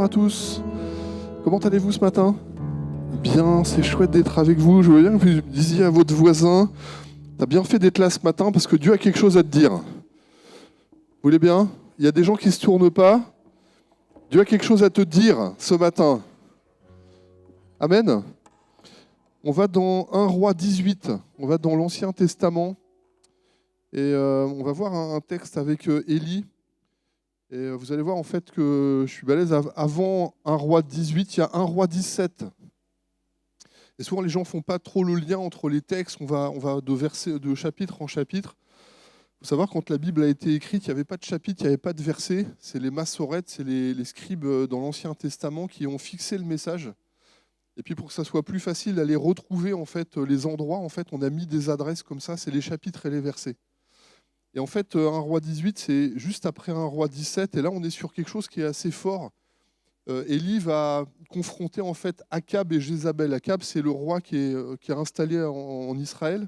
à tous. Comment allez-vous ce matin? Bien, c'est chouette d'être avec vous. Je veux bien que vous disiez à votre voisin, t'as bien fait d'être là ce matin parce que Dieu a quelque chose à te dire. Vous voulez bien? Il y a des gens qui ne se tournent pas. Dieu a quelque chose à te dire ce matin. Amen. On va dans 1 Roi 18. On va dans l'Ancien Testament. Et on va voir un texte avec Élie. Et vous allez voir en fait que je suis balèze. Avant 1 Roi 18, il y a 1 Roi 17. Et souvent les gens ne font pas trop le lien entre les textes. On va de chapitre en chapitre. Il faut savoir quand la Bible a été écrite, il n'y avait pas de chapitre, il n'y avait pas de verset. C'est les massorètes, c'est les scribes dans l'Ancien Testament qui ont fixé le message. Et puis pour que ça soit plus facile d'aller retrouver en fait les endroits, en fait, on a mis des adresses comme ça, c'est les chapitres et les versets. Et en fait, 1 Roi 18, c'est juste après 1 Roi 17, et là on est sur quelque chose qui est assez fort. Élie va confronter en fait Akab et Jézabel. Akab, c'est le roi qui est installé en Israël.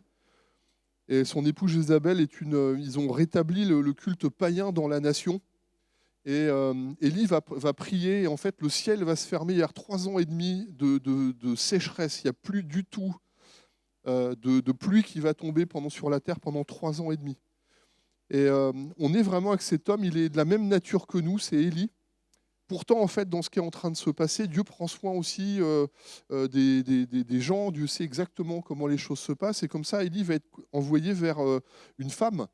Et son épouse Jézabel ils ont rétabli le culte païen dans la nation. Et Élie va prier, et en fait le ciel va se fermer. Il y a 3 ans et demi de sécheresse. Il n'y a plus du tout de pluie qui va tomber sur la terre pendant 3 ans et demi. Et on est vraiment avec cet homme, il est de la même nature que nous, c'est Élie. Pourtant, en fait, dans ce qui est en train de se passer, Dieu prend soin aussi des gens. Dieu sait exactement comment les choses se passent. Et comme ça, Élie va être envoyé vers une femme.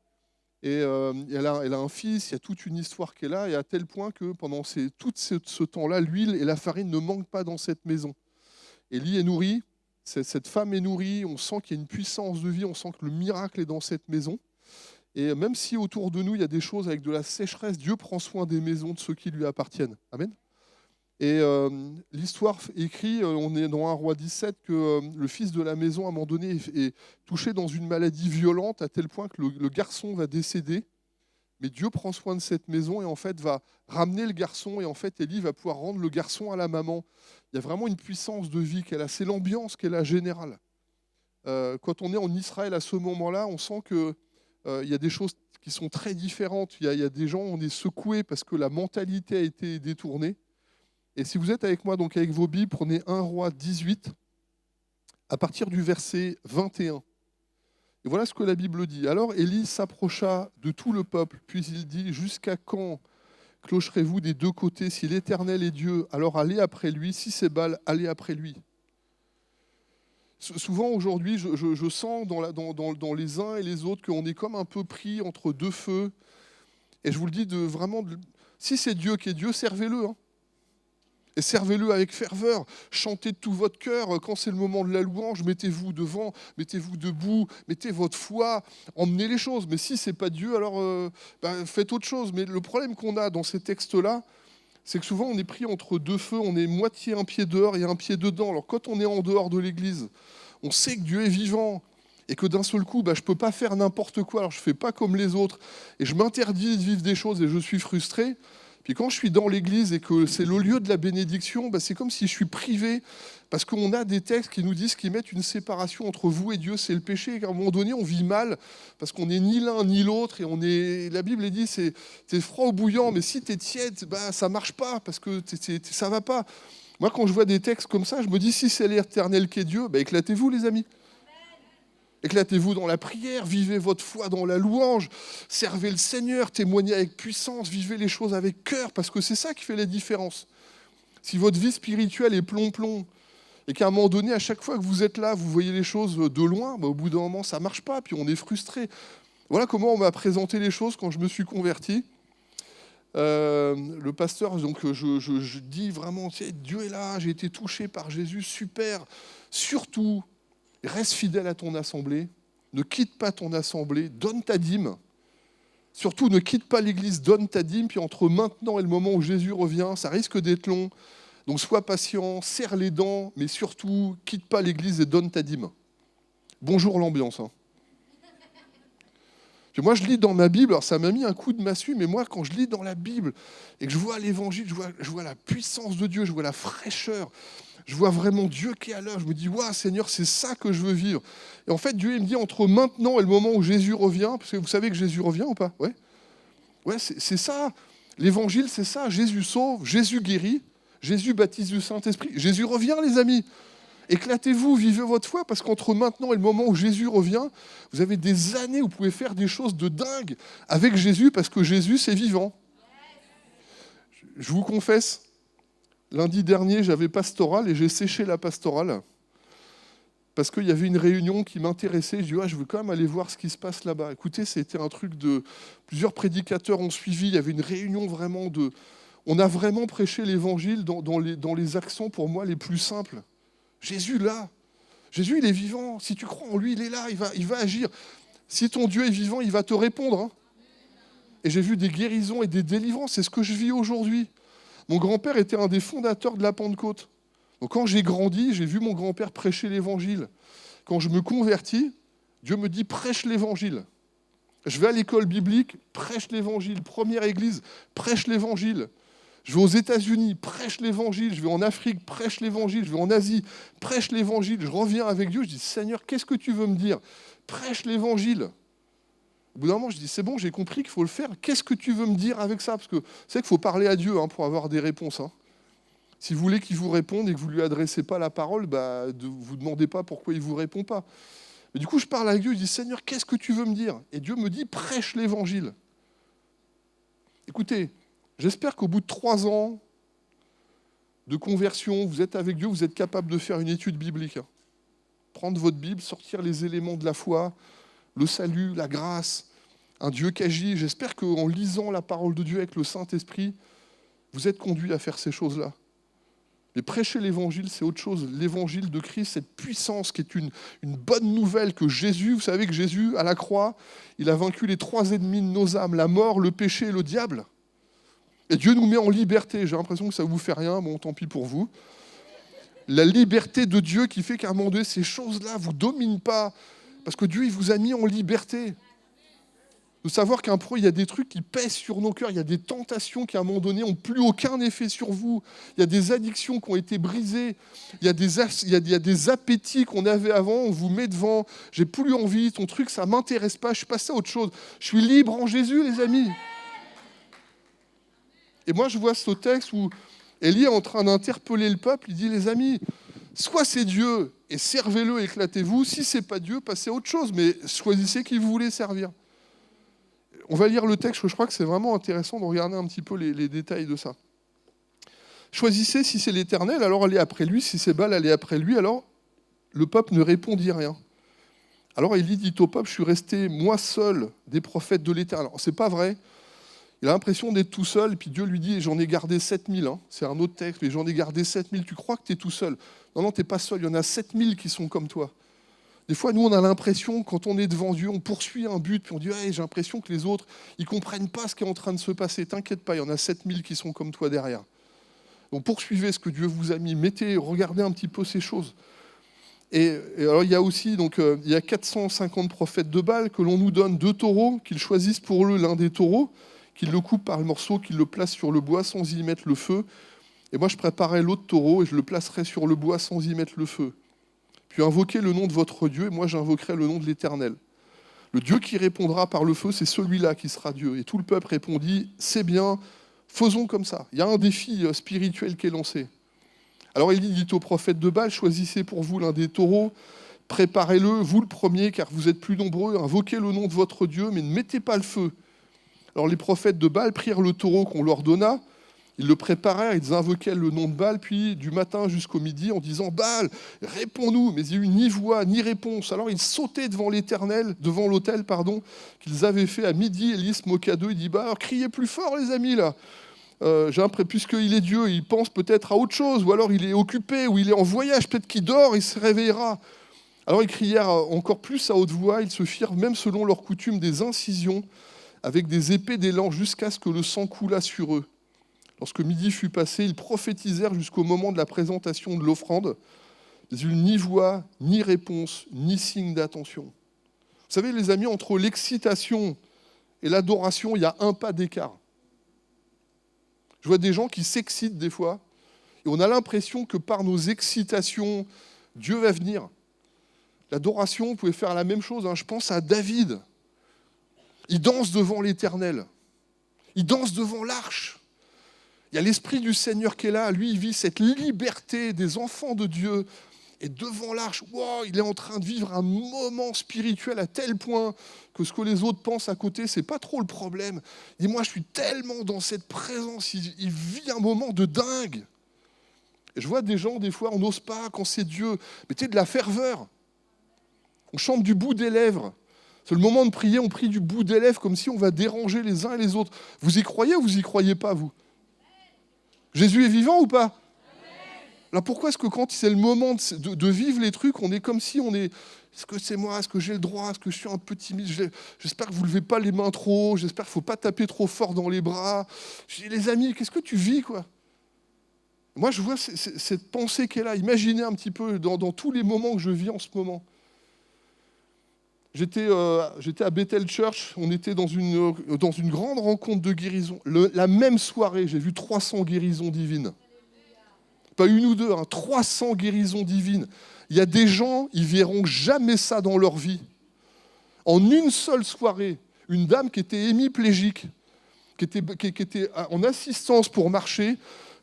Et elle a un fils, il y a toute une histoire qui est là. Et à tel point que pendant tout ce temps-là, l'huile et la farine ne manquent pas dans cette maison. Élie est nourri, cette femme est nourrie. On sent qu'il y a une puissance de vie, on sent que le miracle est dans cette maison. Et même si autour de nous, il y a des choses avec de la sécheresse, Dieu prend soin des maisons de ceux qui lui appartiennent. Amen. Et l'histoire écrit, on est dans 1 Roi 17, que le fils de la maison, à un moment donné, est touché dans une maladie violente, à tel point que le garçon va décéder. Mais Dieu prend soin de cette maison et en fait va ramener le garçon. Et en fait, Élie va pouvoir rendre le garçon à la maman. Il y a vraiment une puissance de vie qu'elle a. C'est l'ambiance qu'elle a générale. Quand on est en Israël à ce moment-là, on sent que il y a des choses qui sont très différentes. Il y a des gens, on est secoués parce que la mentalité a été détournée. Et si vous êtes avec moi, donc avec vos Bibles, prenez 1 Roi 18, à partir du verset 21. Et voilà ce que la Bible dit. Alors Élie s'approcha de tout le peuple, puis il dit, « Jusqu'à quand clocherez-vous des deux côtés? Si l'Éternel est Dieu, alors allez après lui. Si c'est Baal, allez après lui. » Souvent aujourd'hui, je sens dans les uns et les autres qu'on est comme un peu pris entre deux feux. Et je vous le dis si c'est Dieu qui est Dieu, servez-le. Hein. Et servez-le avec ferveur. Chantez de tout votre cœur. Quand c'est le moment de la louange, mettez-vous devant, mettez-vous debout, mettez votre foi, emmenez les choses. Mais si ce n'est pas Dieu, alors faites autre chose. Mais le problème qu'on a dans ces textes-là, c'est que souvent on est pris entre deux feux, on est moitié un pied dehors et un pied dedans. Alors quand on est en dehors de l'église, on sait que Dieu est vivant et que d'un seul coup, je ne peux pas faire n'importe quoi, alors je ne fais pas comme les autres et je m'interdis de vivre des choses et je suis frustré. Puis quand je suis dans l'église et que c'est le lieu de la bénédiction, c'est comme si je suis privé parce qu'on a des textes qui nous disent qu'ils mettent une séparation entre vous et Dieu, c'est le péché. Et à un moment donné, on vit mal parce qu'on n'est ni l'un ni l'autre. Et la Bible dit, t'es froid ou bouillant, mais si t'es tiède, ça marche pas parce que ça va pas. Moi, quand je vois des textes comme ça, je me dis, si c'est l'Éternel qui est Dieu, éclatez-vous les amis. Éclatez-vous dans la prière, vivez votre foi dans la louange, servez le Seigneur, témoignez avec puissance, vivez les choses avec cœur, parce que c'est ça qui fait la différence. Si votre vie spirituelle est plomb-plomb, et qu'à un moment donné, à chaque fois que vous êtes là, vous voyez les choses de loin, au bout d'un moment, ça ne marche pas, puis on est frustré. Voilà comment on m'a présenté les choses quand je me suis converti. Le pasteur, donc je dis vraiment, Dieu est là, j'ai été touché par Jésus, super, surtout, reste fidèle à ton assemblée, ne quitte pas ton assemblée, donne ta dîme. Surtout, ne quitte pas l'église, donne ta dîme. Puis entre maintenant et le moment où Jésus revient, ça risque d'être long. Donc sois patient, serre les dents, mais surtout, quitte pas l'église et donne ta dîme. Bonjour l'ambiance. Hein. Puis moi, je lis dans ma Bible, alors ça m'a mis un coup de massue, mais moi, quand je lis dans la Bible et que je vois l'évangile, je vois la puissance de Dieu, je vois la fraîcheur. Je vois vraiment Dieu qui est à l'heure. Je me dis, waouh, Seigneur, c'est ça que je veux vivre. Et en fait, Dieu il me dit, entre maintenant et le moment où Jésus revient, parce que vous savez que Jésus revient ou pas? Ouais, c'est ça. L'évangile, c'est ça. Jésus sauve, Jésus guérit, Jésus baptise du Saint-Esprit. Jésus revient, les amis. Éclatez-vous, vivez votre foi, parce qu'entre maintenant et le moment où Jésus revient, vous avez des années où vous pouvez faire des choses de dingue avec Jésus, parce que Jésus, c'est vivant. Je vous confesse, lundi dernier, j'avais pastoral et j'ai séché la pastorale parce qu'il y avait une réunion qui m'intéressait. Je dis, je veux quand même aller voir ce qui se passe là-bas. Écoutez, c'était un truc de... Plusieurs prédicateurs ont suivi. Il y avait une réunion vraiment de... On a vraiment prêché l'évangile dans les accents, pour moi, les plus simples. Jésus, là. Jésus, il est vivant. Si tu crois en lui, il est là. Il va agir. Si ton Dieu est vivant, il va te répondre. Hein. Et j'ai vu des guérisons et des délivrances. C'est ce que je vis aujourd'hui. Mon grand-père était un des fondateurs de la Pentecôte. Donc quand j'ai grandi, j'ai vu mon grand-père prêcher l'évangile. Quand je me convertis, Dieu me dit prêche l'évangile. Je vais à l'école biblique, prêche l'évangile. Première église, prêche l'évangile. Je vais aux États-Unis, prêche l'évangile. Je vais en Afrique, prêche l'évangile. Je vais en Asie, prêche l'évangile. Je reviens avec Dieu, je dis Seigneur, qu'est-ce que tu veux me dire? Prêche l'évangile. Au bout d'un moment, je dis c'est bon, j'ai compris qu'il faut le faire. Qu'est-ce que tu veux me dire avec ça? Parce que c'est qu'il faut parler à Dieu pour avoir des réponses. Si vous voulez qu'il vous réponde et que vous ne lui adressez pas la parole, vous ne demandez pas pourquoi il ne vous répond pas. Mais du coup, je parle avec Dieu, je dis Seigneur, qu'est-ce que tu veux me dire? Et Dieu me dit prêche l'évangile. Écoutez, j'espère qu'au bout de 3 ans de conversion, vous êtes avec Dieu, vous êtes capable de faire une étude biblique. Prendre votre Bible, sortir les éléments de la foi, le salut, la grâce, un Dieu qui agit. J'espère qu'en lisant la parole de Dieu avec le Saint-Esprit, vous êtes conduit à faire ces choses-là. Mais prêcher l'évangile, c'est autre chose. L'évangile de Christ, cette puissance qui est une bonne nouvelle que Jésus, vous savez que Jésus, à la croix, il a vaincu les 3 ennemis de nos âmes, la mort, le péché et le diable. Et Dieu nous met en liberté. J'ai l'impression que ça ne vous fait rien, bon, tant pis pour vous. La liberté de Dieu qui fait qu'à un moment donné, ces choses-là ne vous dominent pas. Parce que Dieu, il vous a mis en liberté. De savoir qu'un pro, il y a des trucs qui pèsent sur nos cœurs, il y a des tentations qui, à un moment donné, n'ont plus aucun effet sur vous. Il y a des addictions qui ont été brisées. Il y a des appétits qu'on avait avant, on vous met devant. J'ai plus envie, ton truc, ça ne m'intéresse pas, je suis passé à autre chose. Je suis libre en Jésus, les amis. Et moi, je vois ce texte où Élie est en train d'interpeller le peuple. Il dit, les amis, soit c'est Dieu et servez-le, éclatez-vous. Si ce n'est pas Dieu, passez à autre chose, mais choisissez qui vous voulez servir. On va lire le texte, je crois que c'est vraiment intéressant de regarder un petit peu les détails de ça. Choisissez si c'est l'Éternel, alors allez après lui. Si c'est Baal, allez après lui. Alors le peuple ne répondit rien. Alors Élie dit au peuple, je suis resté moi seul des prophètes de l'Éternel. Alors c'est pas vrai. Il a l'impression d'être tout seul, et puis Dieu lui dit, j'en ai gardé 7000. C'est un autre texte, mais j'en ai gardé 7000. Tu crois que tu es tout seul? Non, tu n'es pas seul, il y en a 7000 qui sont comme toi. Des fois, nous, on a l'impression, quand on est devant Dieu, on poursuit un but, puis on dit hey, j'ai l'impression que les autres, ils ne comprennent pas ce qui est en train de se passer. T'inquiète pas, il y en a 7000 qui sont comme toi derrière. Donc poursuivez ce que Dieu vous a mis, regardez un petit peu ces choses. Et alors, il y a aussi il y a 450 prophètes de Baal, que l'on nous donne 2 taureaux, qu'ils choisissent pour eux l'un des taureaux, qu'ils le coupent par le morceau, qu'ils le placent sur le bois sans y mettre le feu. Et moi, je préparerai l'autre taureau et je le placerai sur le bois sans y mettre le feu. Puis invoquez le nom de votre Dieu, et moi j'invoquerai le nom de l'Éternel. Le Dieu qui répondra par le feu, c'est celui-là qui sera Dieu. Et tout le peuple répondit, c'est bien, faisons comme ça. Il y a un défi spirituel qui est lancé. Alors il dit au prophète de Baal, choisissez pour vous l'un des taureaux, préparez-le, vous le premier, car vous êtes plus nombreux, invoquez le nom de votre Dieu, mais ne mettez pas le feu. Alors les prophètes de Baal prirent le taureau qu'on leur donna, ils le préparèrent, ils invoquaient le nom de Baal, puis du matin jusqu'au midi en disant « Baal, réponds-nous » Mais il n'y a eu ni voix, ni réponse. Alors ils sautaient devant l'autel qu'ils avaient fait à midi. Élie se moqua d'eux, il dit « criez plus fort les amis là !» Puisqu'il est Dieu, il pense peut-être à autre chose, ou alors il est occupé, ou il est en voyage, peut-être qu'il dort, il se réveillera. Alors ils crièrent encore plus à haute voix, ils se firent, même selon leur coutume, des incisions avec des épées d'élan jusqu'à ce que le sang coulât sur eux. Lorsque midi fut passé, ils prophétisèrent jusqu'au moment de la présentation de l'offrande. Mais il n'y eut ni voix, ni réponse, ni signe d'attention. Vous savez, les amis, entre l'excitation et l'adoration, il y a un pas d'écart. Je vois des gens qui s'excitent des fois, et on a l'impression que par nos excitations, Dieu va venir. L'adoration, vous pouvez faire la même chose. Je pense à David. Il danse devant l'Éternel. Il danse devant l'arche. Il y a l'Esprit du Seigneur qui est là. Lui, il vit cette liberté des enfants de Dieu. Et devant l'arche, wow, il est en train de vivre un moment spirituel à tel point que ce que les autres pensent à côté, c'est pas trop le problème. Et moi, je suis tellement dans cette présence. Il vit un moment de dingue. Et je vois des gens, des fois, on n'ose pas quand c'est Dieu. Mais tu sais, de la ferveur. On chante du bout des lèvres. C'est le moment de prier, on prie du bout des lèvres comme si on va déranger les uns et les autres. Vous y croyez ou vous y croyez pas, vous? Jésus est vivant ou pas? Là, pourquoi est-ce que quand c'est le moment de vivre les trucs, on est comme si on est... Est-ce que c'est moi? Est-ce que j'ai le droit? Est-ce que je suis un peu timide? J'espère que vous ne levez pas les mains trop. J'espère qu'il ne faut pas taper trop fort dans les bras. Je dis, les amis, qu'est-ce que tu vis, quoi? Moi, je vois cette pensée qui est là. Imaginez un petit peu dans tous les moments que je vis en ce moment. J'étais à Bethel Church. On était dans une grande rencontre de guérison. La même soirée, j'ai vu 300 guérisons divines. Pas une ou deux, 300 guérisons divines. Il y a des gens, ils verront jamais ça dans leur vie. En une seule soirée, une dame qui était hémiplégique, qui était en assistance pour marcher,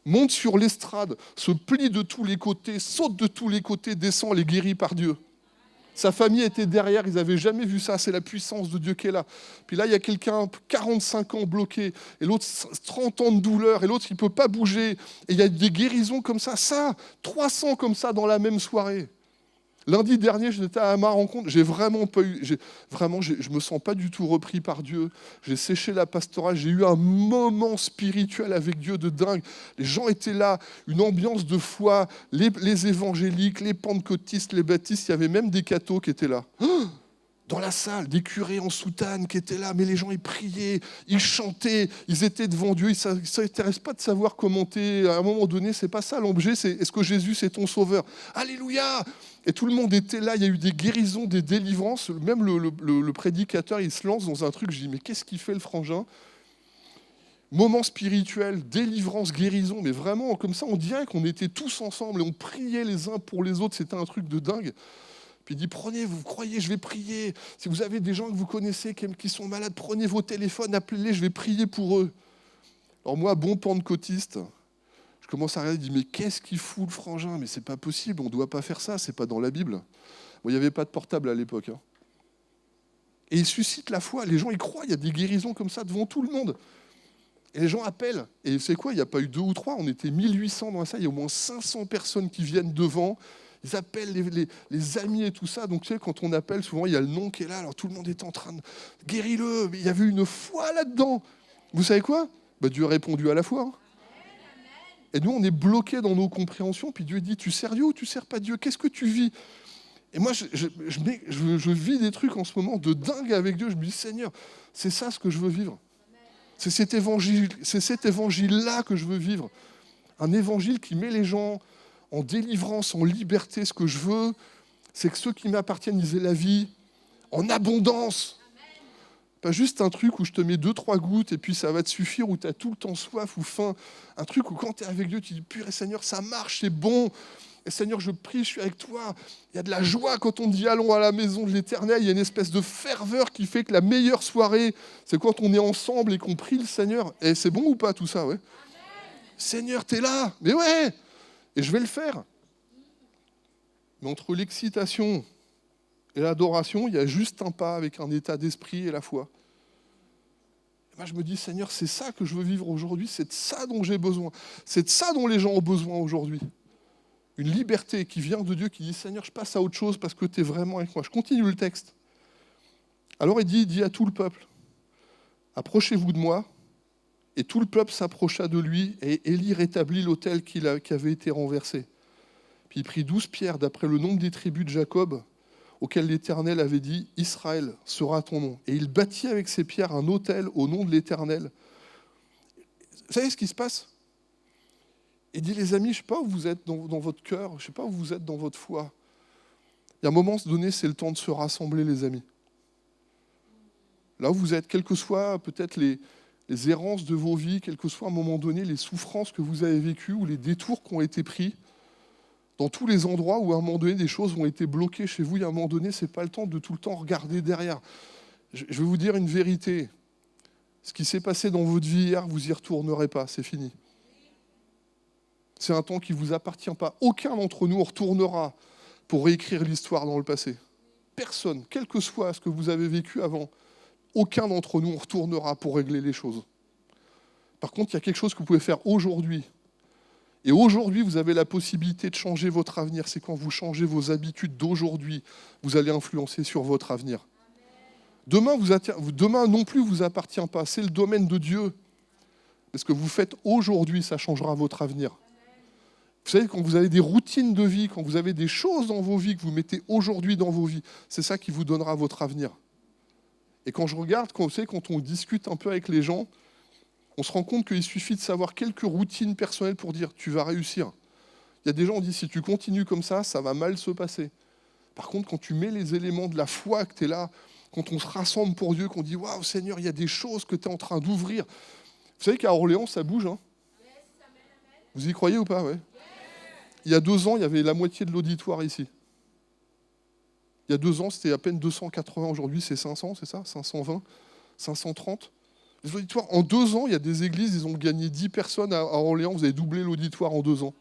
monte sur l'estrade, se plie de tous les côtés, saute de tous les côtés, descend, elle est guérie par Dieu. Sa famille était derrière, ils n'avaient jamais vu ça, c'est la puissance de Dieu qui est là. Puis là, il y a quelqu'un, 45 ans bloqué, et l'autre, 30 ans de douleur, et l'autre, il ne peut pas bouger. Et il y a des guérisons comme ça, 300 comme ça dans la même soirée. Lundi dernier, j'étais à ma rencontre, je me sens pas du tout repris par Dieu. J'ai séché la pastorale, j'ai eu un moment spirituel avec Dieu de dingue. Les gens étaient là, une ambiance de foi, les évangéliques, les pentecôtistes, les baptistes, il y avait même des cathos qui étaient là. Dans la salle, des curés en soutane qui étaient là, mais les gens, ils priaient, ils chantaient, ils étaient devant Dieu, ils ne s'intéressent pas de savoir commenter. À un moment donné, c'est pas ça l'objet, c'est est-ce que Jésus, c'est ton sauveur? Alléluia! Et tout le monde était là, il y a eu des guérisons, des délivrances. Même le prédicateur, il se lance dans un truc, je dis, mais qu'est-ce qu'il fait le frangin? Moment spirituel, délivrance, guérison, mais vraiment, comme ça, on dirait qu'on était tous ensemble et on priait les uns pour les autres, c'était un truc de dingue. Puis il dit, prenez, vous croyez, je vais prier. Si vous avez des gens que vous connaissez qui sont malades, prenez vos téléphones, appelez-les, je vais prier pour eux. Alors moi, bon pentecôtiste, je commence à regarder, je dis, mais qu'est-ce qu'il fout le frangin? Mais c'est pas possible, on ne doit pas faire ça, c'est pas dans la Bible. Bon, il n'y avait pas de portable à l'époque. Et il suscite la foi, les gens y croient, il y a des guérisons comme ça devant tout le monde. Et les gens appellent. Et c'est quoi? Il n'y a pas eu 2 ou 3, on était 1800 dans la salle, il y a au moins 500 personnes qui viennent devant. Ils appellent les amis et tout ça. Donc, tu sais, quand on appelle, souvent, il y a le nom qui est là. Alors, tout le monde est en train de... Guéris-le. Mais il y avait une foi là-dedans. Vous savez quoi? Dieu a répondu à la foi. Et nous, on est bloqués dans nos compréhensions. Puis Dieu dit, tu sers Dieu ou tu sers pas Dieu? Qu'est-ce que tu vis? Et moi, je vis des trucs en ce moment de dingue avec Dieu. Je me dis, Seigneur, c'est ça ce que je veux vivre. C'est cet évangile-là que je veux vivre. Un évangile qui met les gens en délivrance, en liberté. Ce que je veux, c'est que ceux qui m'appartiennent, ils aient la vie en abondance. Pas juste un truc où je te mets 2-3 gouttes et puis ça va te suffire, où tu as tout le temps soif ou faim. Un truc où quand tu es avec Dieu, tu dis, purée Seigneur, ça marche, c'est bon. Et Seigneur, je prie, je suis avec toi. Il y a de la joie quand on dit allons à la maison de l'Éternel. Il y a une espèce de ferveur qui fait que la meilleure soirée, c'est quand on est ensemble et qu'on prie le Seigneur. Et c'est bon ou pas tout ça, ouais? Seigneur, t'es là. Mais ouais. Et je vais le faire. Mais entre l'excitation et l'adoration, il y a juste un pas avec un état d'esprit et la foi. Et moi, je me dis, Seigneur, c'est ça que je veux vivre aujourd'hui. C'est de ça dont j'ai besoin. C'est de ça dont les gens ont besoin aujourd'hui. Une liberté qui vient de Dieu, qui dit, Seigneur, je passe à autre chose parce que tu es vraiment avec moi. Je continue le texte. Alors il dit à tout le peuple, approchez-vous de moi. Et tout le peuple s'approcha de lui, et Élie rétablit l'autel qui avait été renversé. Puis il prit 12 pierres d'après le nombre des tribus de Jacob, auxquelles l'Éternel avait dit, Israël sera ton nom. Et il bâtit avec ces pierres un autel au nom de l'Éternel. Vous savez ce qui se passe? Il dit, les amis, je ne sais pas où vous êtes dans votre cœur, je ne sais pas où vous êtes dans votre foi. Il y a un moment donné, c'est le temps de se rassembler, les amis. Là où vous êtes, quelles que soient peut-être les errances de vos vies, quelles que soient à un moment donné les souffrances que vous avez vécues ou les détours qui ont été pris, dans tous les endroits où à un moment donné des choses ont été bloquées chez vous, il y a un moment donné, ce n'est pas le temps de tout le temps regarder derrière. Je vais vous dire une vérité. Ce qui s'est passé dans votre vie hier, vous n'y retournerez pas, c'est fini. C'est un temps qui ne vous appartient pas. Aucun d'entre nous retournera pour réécrire l'histoire dans le passé. Personne, quel que soit ce que vous avez vécu avant, aucun d'entre nous retournera pour régler les choses. Par contre, il y a quelque chose que vous pouvez faire aujourd'hui. Et aujourd'hui, vous avez la possibilité de changer votre avenir. C'est quand vous changez vos habitudes d'aujourd'hui, vous allez influencer sur votre avenir. Demain non plus vous appartient pas. C'est le domaine de Dieu. Mais ce que vous faites aujourd'hui, ça changera votre avenir. Vous savez, quand vous avez des routines de vie, quand vous avez des choses dans vos vies que vous mettez aujourd'hui dans vos vies, c'est ça qui vous donnera votre avenir. Et quand je regarde, quand on discute un peu avec les gens, on se rend compte qu'il suffit de savoir quelques routines personnelles pour dire « tu vas réussir ». Il y a des gens qui disent « si tu continues comme ça va mal se passer ». Par contre, quand tu mets les éléments de la foi, que tu es là, quand on se rassemble pour Dieu, qu'on dit « waouh Seigneur, il y a des choses que tu es en train d'ouvrir ». Vous savez qu'à Orléans, ça bouge. Hein. Vous y croyez ou pas? Ouais. Il y a 2 ans, il y avait la moitié de l'auditoire ici. Il y a 2 ans, c'était à peine 280. Aujourd'hui, c'est 500, c'est ça? 520, 530. Les auditoires, en 2 ans, il y a des églises, ils ont gagné 10 personnes à Orléans. Vous avez doublé l'auditoire en 2 ans.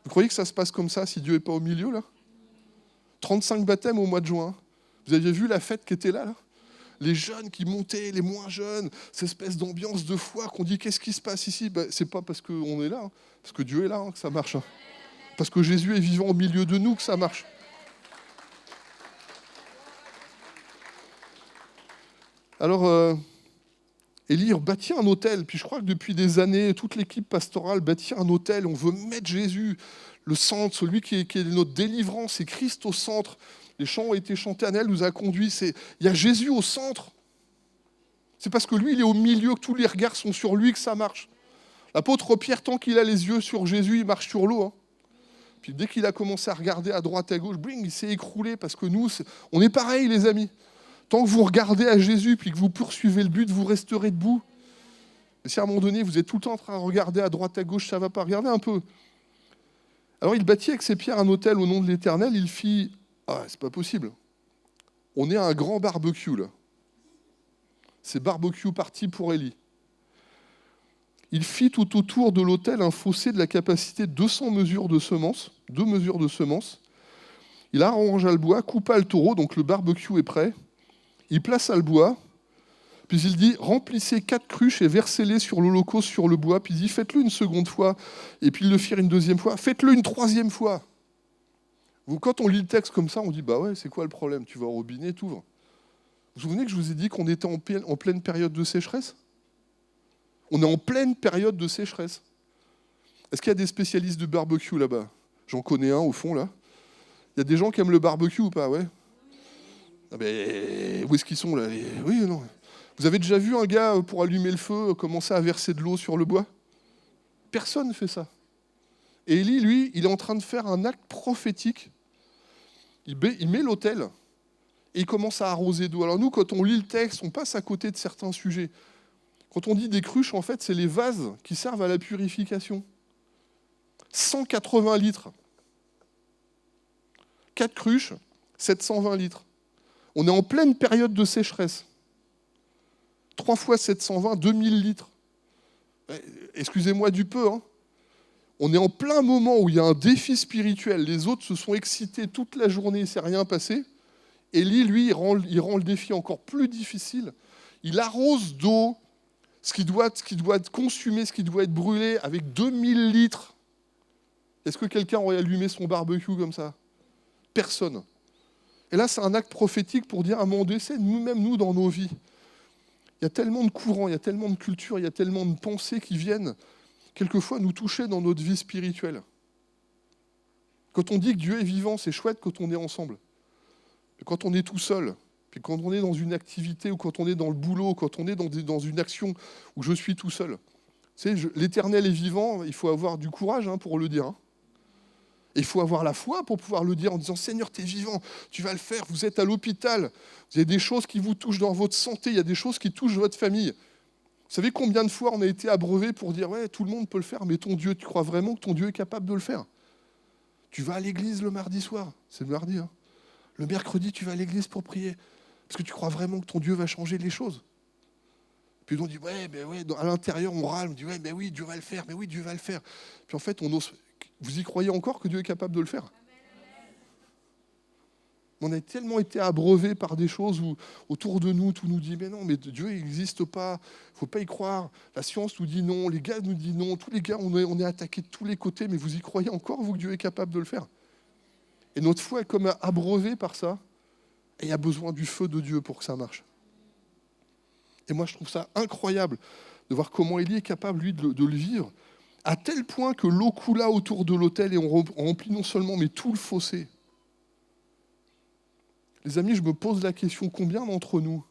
Vous croyez que ça se passe comme ça si Dieu n'est pas au milieu, là? 35 baptêmes au mois de juin. Vous aviez vu la fête qui était là? Les jeunes qui montaient, les moins jeunes, cette espèce d'ambiance de foi qu'on dit qu'est-ce qui se passe ici? C'est pas parce qu'on est là, hein, parce que Dieu est là que ça marche. Hein. Parce que Jésus est vivant au milieu de nous que ça marche. Alors, Élie bâtit un hôtel, puis je crois que depuis des années, toute l'équipe pastorale bâtit un hôtel. On veut mettre Jésus, le centre, celui qui est notre délivrance, c'est Christ au centre. Les chants ont été chantés, Annelle nous a conduits, il y a Jésus au centre. C'est parce que lui, il est au milieu, que tous les regards sont sur lui, que ça marche. L'apôtre Pierre, tant qu'il a les yeux sur Jésus, il marche sur l'eau. Hein. Puis dès qu'il a commencé à regarder à droite, à gauche, il s'est écroulé, parce que nous, on est pareil, les amis. Tant que vous regardez à Jésus, puis que vous poursuivez le but, vous resterez debout. Mais si à un moment donné, vous êtes tout le temps en train de regarder à droite, à gauche, ça ne va pas. Regardez un peu. Alors il bâtit avec ses pierres un hôtel au nom de l'Éternel, il fit... Ah, c'est pas possible. On est à un grand barbecue, là. C'est barbecue parti pour Élie. Il fit tout autour de l'autel un fossé de la capacité de 200 mesures de semences, 2 mesures de semences. Il arrangea le bois, coupa le taureau, donc le barbecue est prêt. Il plaça le bois, puis il dit, remplissez 4 cruches et versez-les sur l'holocauste, sur le bois, puis il dit, faites-le une seconde fois, et puis ils le firent une deuxième fois, faites-le une troisième fois. Quand on lit le texte comme ça, on dit, bah ouais, c'est quoi le problème? Tu vas au robinet, t'ouvres. Vous vous souvenez que je vous ai dit qu'on était en pleine période de sécheresse? On est en pleine période de sécheresse. Est-ce qu'il y a des spécialistes de barbecue là-bas? J'en connais un au fond, là. Il y a des gens qui aiment le barbecue ou pas? Ouais. Ah ben, où est-ce qu'ils sont, là? Oui ou non? Vous avez déjà vu un gars, pour allumer le feu, commencer à verser de l'eau sur le bois? Personne ne fait ça. Et Élie, lui, il est en train de faire un acte prophétique. Il met l'autel et il commence à arroser d'eau. Alors nous, quand on lit le texte, on passe à côté de certains sujets. Quand on dit des cruches, en fait, c'est les vases qui servent à la purification. 180 litres. 4 cruches, 720 litres. On est en pleine période de sécheresse. 3 fois 720, 2000 litres. Excusez-moi du peu, hein. On est en plein moment où il y a un défi spirituel. Les autres se sont excités toute la journée, il ne s'est rien passé. Élie, lui, il rend le défi encore plus difficile. Il arrose d'eau ce qui doit être consumé, ce qui doit être brûlé avec 2000 litres. Est-ce que quelqu'un aurait allumé son barbecue comme ça? Personne. Et là, c'est un acte prophétique pour dire à un moment donné, c'est nous-mêmes, nous, dans nos vies. Il y a tellement de courants, il y a tellement de cultures, il y a tellement de pensées qui viennent quelquefois nous toucher dans notre vie spirituelle. Quand on dit que Dieu est vivant, c'est chouette quand on est ensemble. Mais quand on est tout seul, puis quand on est dans une activité, ou quand on est dans le boulot, quand on est dans une action où je suis tout seul, l'Éternel est vivant, il faut avoir du courage pour le dire. Et il faut avoir la foi pour pouvoir le dire en disant « Seigneur, tu es vivant, tu vas le faire, vous êtes à l'hôpital, il y a des choses qui vous touchent dans votre santé, il y a des choses qui touchent votre famille. » Vous savez combien de fois on a été abreuvé pour dire « Ouais, tout le monde peut le faire, mais ton Dieu, tu crois vraiment que ton Dieu est capable de le faire ?» Tu vas à l'église le mardi soir, c'est le mardi. Hein. Le mercredi, tu vas à l'église pour prier. Parce que tu crois vraiment que ton Dieu va changer les choses. Puis on dit, ouais, à l'intérieur, on râle, on dit, ouais, mais oui, Dieu va le faire, mais oui, Dieu va le faire. Puis en fait, vous y croyez encore que Dieu est capable de le faire ? On a tellement été abreuvés par des choses où autour de nous, tout nous dit, mais non, mais Dieu n'existe pas, il ne faut pas y croire. La science nous dit non, les gars nous disent non, tous les gars, on est attaqués de tous les côtés, mais vous y croyez encore, vous, que Dieu est capable de le faire ? Et notre foi est comme abreuvée par ça, et il y a besoin du feu de Dieu pour que ça marche. Et moi, je trouve ça incroyable de voir comment Élie est capable, lui, de le vivre, à tel point que l'eau coula autour de l'autel et on remplit non seulement, mais tout le fossé. Les amis, je me pose la question, combien d'entre nous,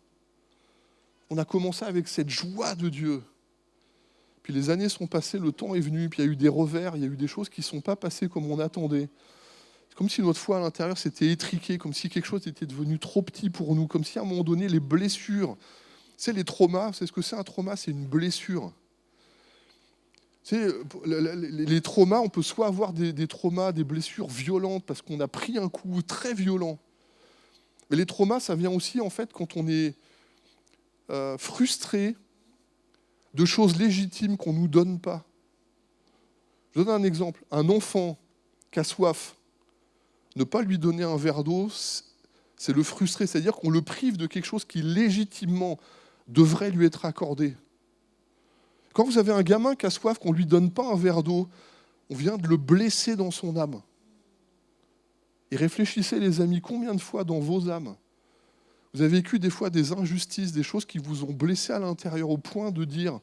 on a commencé avec cette joie de Dieu, puis les années sont passées, le temps est venu, puis il y a eu des revers, il y a eu des choses qui ne sont pas passées comme on attendait. C'est comme si notre foi à l'intérieur s'était étriquée, comme si quelque chose était devenu trop petit pour nous, comme si à un moment donné, les blessures, c'est les traumas, c'est ce que c'est un trauma, c'est une blessure. Les traumas, on peut soit avoir des traumas, des blessures violentes, parce qu'on a pris un coup très violent. Mais les traumas, ça vient aussi, en fait, quand on est frustré de choses légitimes qu'on ne nous donne pas. Je donne un exemple. Un enfant qui a soif, ne pas lui donner un verre d'eau, c'est le frustrer. C'est-à-dire qu'on le prive de quelque chose qui, légitimement, devrait lui être accordé. Quand vous avez un gamin qui a soif, qu'on ne lui donne pas un verre d'eau, on vient de le blesser dans son âme. Et réfléchissez, les amis, combien de fois dans vos âmes, vous avez vécu des fois des injustices, des choses qui vous ont blessé à l'intérieur au point de dire,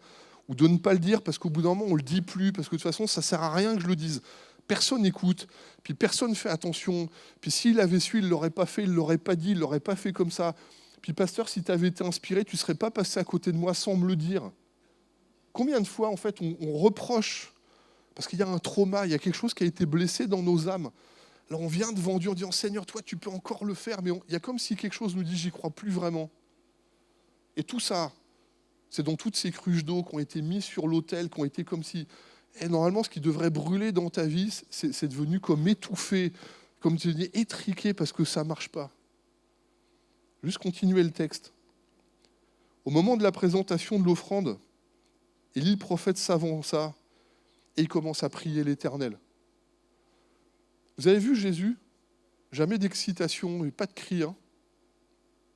ou de ne pas le dire, parce qu'au bout d'un moment, on ne le dit plus, parce que de toute façon, ça ne sert à rien que je le dise. Personne n'écoute, puis personne ne fait attention. Puis s'il avait su, il ne l'aurait pas fait, il ne l'aurait pas dit, il ne l'aurait pas fait comme ça. Puis pasteur, si tu avais été inspiré, tu ne serais pas passé à côté de moi sans me le dire. Combien de fois, en fait, on reproche, parce qu'il y a un trauma, il y a quelque chose qui a été blessé dans nos âmes. Alors on vient devant Dieu en disant, Seigneur, toi, tu peux encore le faire, mais il y a comme si quelque chose nous dit, j'y crois plus vraiment. Et tout ça, c'est dans toutes ces cruches d'eau qui ont été mises sur l'autel, qui ont été comme si... Et normalement, ce qui devrait brûler dans ta vie, c'est devenu comme étouffé, comme devenu étriqué parce que ça ne marche pas. Juste continuer le texte. Au moment de la présentation de l'offrande, Élie le prophète s'avança et il commence à prier l'Éternel. Vous avez vu Jésus ? Jamais d'excitation, et pas de cri.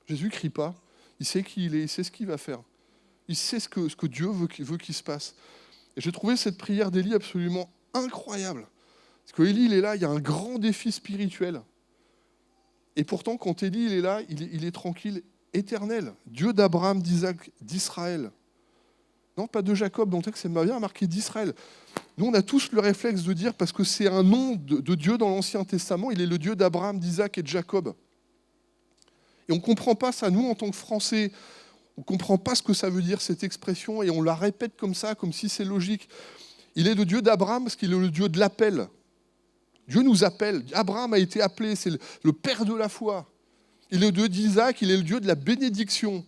Jésus ne crie pas. Il sait qui il est, il sait ce qu'il va faire. Il sait ce que Dieu veut qu'il se passe. Et j'ai trouvé cette prière d'Élie absolument incroyable. Parce qu'Élie, il est là, il y a un grand défi spirituel. Et pourtant, quand Élie il est là, il est tranquille, éternel. Dieu d'Abraham, d'Isaac, d'Israël. Non, pas de Jacob, dans le texte, c'est bien marqué d'Israël. Nous, on a tous le réflexe de dire, parce que c'est un nom de Dieu dans l'Ancien Testament, il est le Dieu d'Abraham, d'Isaac et de Jacob. Et on ne comprend pas ça, nous, en tant que Français, on ne comprend pas ce que ça veut dire, cette expression, et on la répète comme ça, comme si c'est logique. Il est le Dieu d'Abraham parce qu'il est le Dieu de l'appel. Dieu nous appelle. Abraham a été appelé, c'est le père de la foi. Il est le Dieu d'Isaac, il est le Dieu de la bénédiction.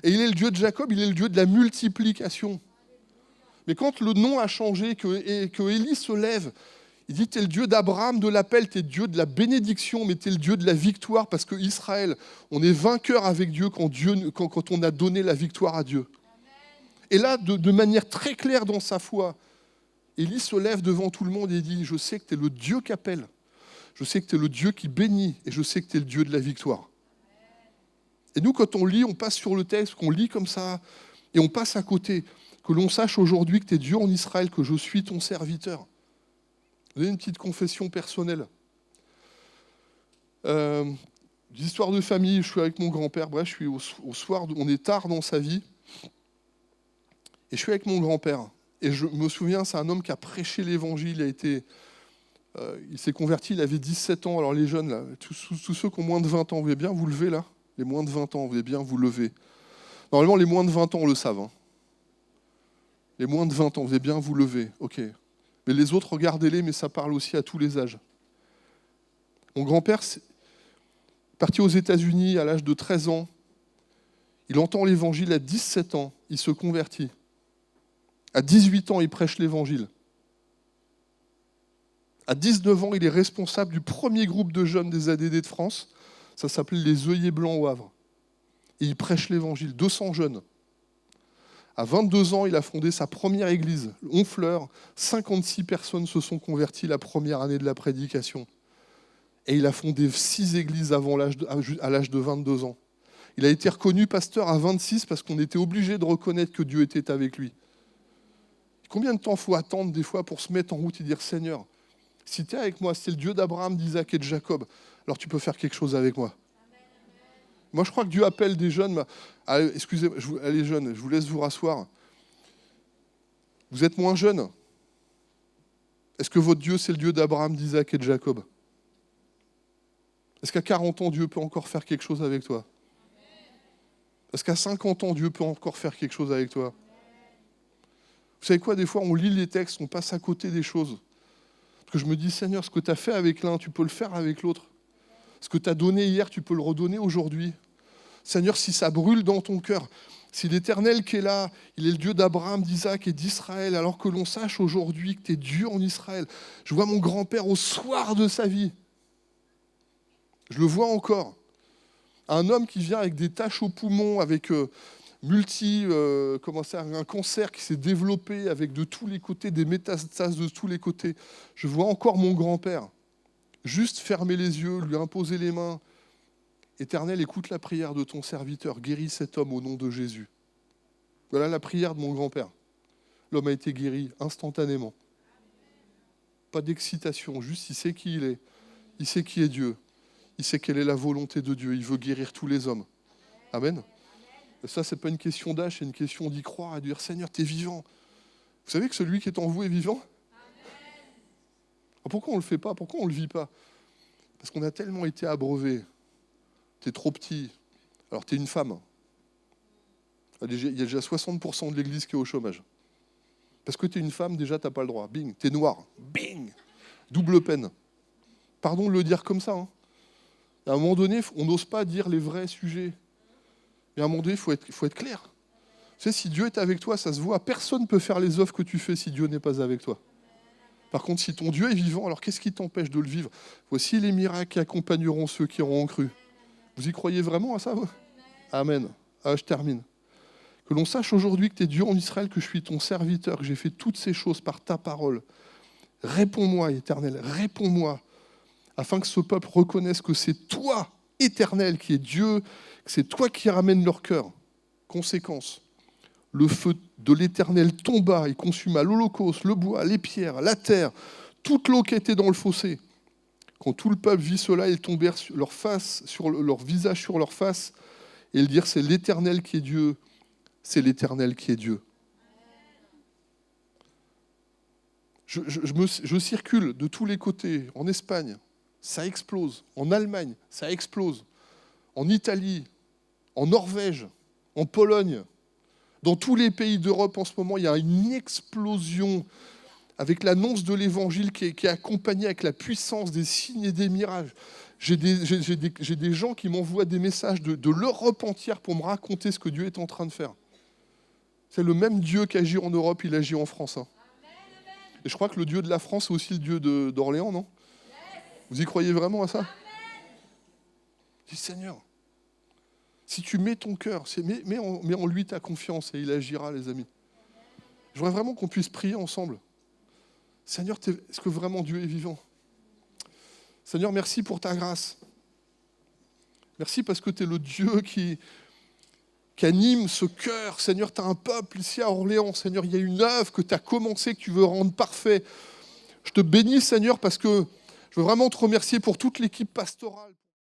Et il est le Dieu de Jacob, il est le Dieu de la multiplication. Mais quand le nom a changé, que Élie se lève, il dit, t'es le Dieu d'Abraham, de l'appel, t'es le Dieu de la bénédiction, mais t'es le Dieu de la victoire, parce que Israël, on est vainqueur avec Dieu quand on a donné la victoire à Dieu. Amen. Et là, de manière très claire dans sa foi, Élie se lève devant tout le monde et dit, je sais que t'es le Dieu qui appelle, je sais que t'es le Dieu qui bénit, et je sais que t'es le Dieu de la victoire. Et nous, quand on lit, on passe sur le texte, qu'on lit comme ça, et on passe à côté. Que l'on sache aujourd'hui que tu es Dieu en Israël, que je suis ton serviteur. Vous avez une petite confession personnelle. D'histoire de famille, je suis avec mon grand-père, bref, je suis au soir, on est tard dans sa vie, et je suis avec mon grand-père. Et je me souviens, c'est un homme qui a prêché l'évangile, il s'est converti, il avait 17 ans. Alors les jeunes, là, tous ceux qui ont moins de 20 ans, vous voulez bien vous lever là ? Les moins de 20 ans, vous voulez bien vous lever. Normalement, les moins de 20 ans, on le savent. Les moins de 20 ans, vous allez bien vous lever, ok. Mais les autres, regardez-les, mais ça parle aussi à tous les âges. Mon grand-père est parti aux États-Unis à l'âge de 13 ans. Il entend l'évangile à 17 ans, il se convertit. À 18 ans, il prêche l'évangile. À 19 ans, il est responsable du premier groupe de jeunes des ADD de France. Ça s'appelait les œillets blancs au Havre. Et il prêche l'évangile, 200 jeunes. À 22 ans, il a fondé sa première église, Honfleur. 56 personnes se sont converties la première année de la prédication. Et il a fondé 6 églises à l'âge de 22 ans. Il a été reconnu pasteur à 26 parce qu'on était obligé de reconnaître que Dieu était avec lui. Combien de temps faut attendre des fois pour se mettre en route et dire « Seigneur, si tu es avec moi, si tu es le Dieu d'Abraham, d'Isaac et de Jacob, alors tu peux faire quelque chose avec moi. » Moi, je crois que Dieu appelle des jeunes. Allez, excusez-moi, allez jeunes, je vous laisse vous rasseoir. Vous êtes moins jeunes. Est-ce que votre Dieu, c'est le Dieu d'Abraham, d'Isaac et de Jacob? Est-ce qu'à 40 ans, Dieu peut encore faire quelque chose avec toi? Est-ce qu'à 50 ans, Dieu peut encore faire quelque chose avec toi? Vous savez quoi, des fois, on lit les textes, on passe à côté des choses. Parce que je me dis, Seigneur, ce que tu as fait avec l'un, tu peux le faire avec l'autre. Ce que tu as donné hier, tu peux le redonner aujourd'hui. Seigneur, si ça brûle dans ton cœur, si l'Éternel qui est là, il est le Dieu d'Abraham, d'Isaac et d'Israël, alors que l'on sache aujourd'hui que tu es Dieu en Israël. Je vois mon grand-père au soir de sa vie. Je le vois encore. Un homme qui vient avec des taches aux poumons, avec un cancer qui s'est développé avec de tous les côtés, des métastases de tous les côtés. Je vois encore mon grand-père. Juste fermer les yeux, lui imposer les mains. Éternel, écoute la prière de ton serviteur, guéris cet homme au nom de Jésus. Voilà la prière de mon grand-père. L'homme a été guéri instantanément. Pas d'excitation, juste il sait qui il est. Il sait qui est Dieu. Il sait quelle est la volonté de Dieu. Il veut guérir tous les hommes. Amen. Et ça, ce n'est pas une question d'âge, c'est une question d'y croire et de dire, Seigneur, tu es vivant. Vous savez que celui qui est en vous est vivant? Pourquoi on ne le fait pas? Pourquoi on ne le vit pas? Parce qu'on a tellement été abreuvés. Tu es trop petit. Alors, tu es une femme. Il y a déjà 60% de l'église qui est au chômage. Parce que tu es une femme, déjà, tu n'as pas le droit. Bing. Tu es noir. Bing. Double peine. Pardon de le dire comme ça. À un moment donné, on n'ose pas dire les vrais sujets. Mais à un moment donné, il faut être clair. Tu sais, si Dieu est avec toi, ça se voit. Personne ne peut faire les œuvres que tu fais si Dieu n'est pas avec toi. Par contre, si ton Dieu est vivant, alors qu'est-ce qui t'empêche de le vivre? Voici les miracles qui accompagneront ceux qui auront cru. Vous y croyez vraiment à ça? Amen. Je termine. Que l'on sache aujourd'hui que tu es Dieu en Israël, que je suis ton serviteur, que j'ai fait toutes ces choses par ta parole. Réponds-moi, Éternel, réponds-moi, afin que ce peuple reconnaisse que c'est toi, Éternel, qui es Dieu, que c'est toi qui ramènes leur cœur. Conséquence, le feu de l'Éternel tomba et consuma l'holocauste, le bois, les pierres, la terre, toute l'eau qui était dans le fossé. Quand tout le peuple vit cela, ils tombèrent sur leur visage sur leur face, et ils dirent, c'est l'Éternel qui est Dieu, c'est l'Éternel qui est Dieu. Je circule de tous les côtés, en Espagne, ça explose, en Allemagne, ça explose, en Italie, en Norvège, en Pologne. Dans tous les pays d'Europe en ce moment, il y a une explosion avec l'annonce de l'Évangile qui est accompagnée avec la puissance des signes et des miracles. J'ai des gens qui m'envoient des messages de l'Europe entière pour me raconter ce que Dieu est en train de faire. C'est le même Dieu qui agit en Europe, il agit en France. Et je crois que le Dieu de la France est aussi le Dieu d'Orléans, non? Vous y croyez vraiment à ça? Je dis, Seigneur, si tu mets ton cœur, mets en lui ta confiance et il agira, les amis. Je voudrais vraiment qu'on puisse prier ensemble. Seigneur, est-ce que vraiment Dieu est vivant? Seigneur, merci pour ta grâce. Merci parce que tu es le Dieu qui anime ce cœur. Seigneur, tu as un peuple ici à Orléans. Seigneur, il y a une œuvre que tu as commencée, que tu veux rendre parfait. Je te bénis, Seigneur, parce que je veux vraiment te remercier pour toute l'équipe pastorale.